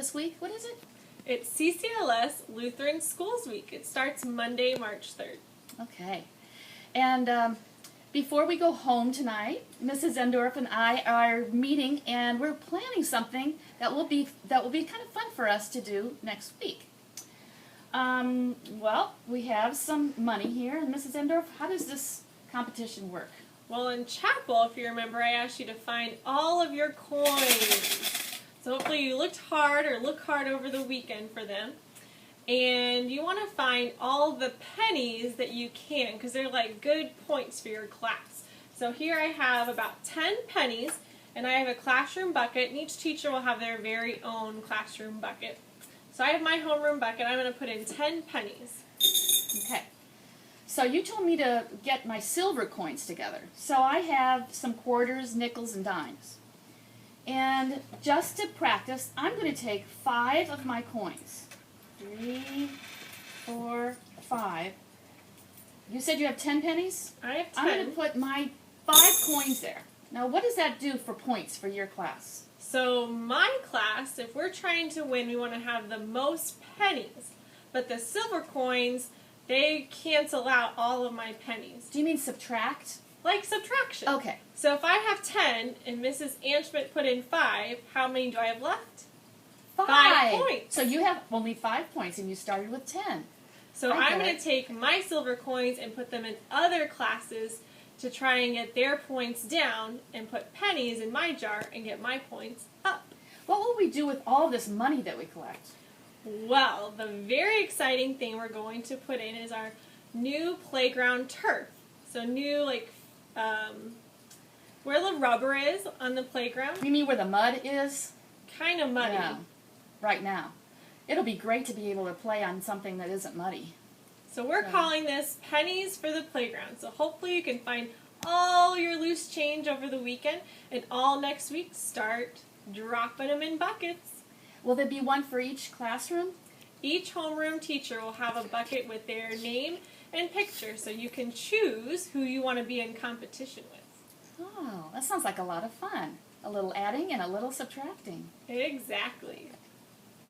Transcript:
this week. What is it? It's CCLS Lutheran Schools Week. It starts Monday, March 3rd. Okay. And before we go home tonight, Mrs. Endorf and I are meeting, and we're planning something that will be kind of fun for us to do next week. Well, we have some money here, and Mrs. Endorf, how does this competition work? Well, in chapel, if you remember, I asked you to find all of your coins. So hopefully you looked hard or look hard over the weekend for them. And you want to find all the pennies that you can, because they're like good points for your class. So here I have about 10 pennies, and I have a classroom bucket, and each teacher will have their very own classroom bucket. So I have my homeroom bucket. I'm going to put in 10 pennies. Okay. So you told me to get my silver coins together. So I have some quarters, nickels, and dimes. And just to practice, I'm going to take 5 of my coins. 3, 4, 5. You said you have 10 pennies? I have 10. I'm going to put my 5 coins there. Now, what does that do for points for your class? So my class, if we're trying to win, we want to have the most pennies. But the silver coins, they cancel out all of my pennies. Do you mean subtract? Like subtraction. Okay. So if I have 10 and Mrs. Anschmidt put in 5, how many do I have left? 5 points. So you have only 5 points and you started with 10. So I'm going to take my silver coins and put them in other classes to try and get their points down and put pennies in my jar and get my points up. What will we do with all this money that we collect? Well, the very exciting thing we're going to put in is our new playground turf. So new, like, where the rubber is on the playground. You mean where the mud is? Kind of muddy. Yeah, right now. It'll be great to be able to play on something that isn't muddy. So we're calling this Pennies for the Playground. So hopefully you can find all your loose change over the weekend, and all next week start dropping them in buckets. Will there be one for each classroom? Each homeroom teacher will have a bucket with their name and picture, so you can choose who you want to be in competition with. Oh, that sounds like a lot of fun. A little adding and a little subtracting. Exactly.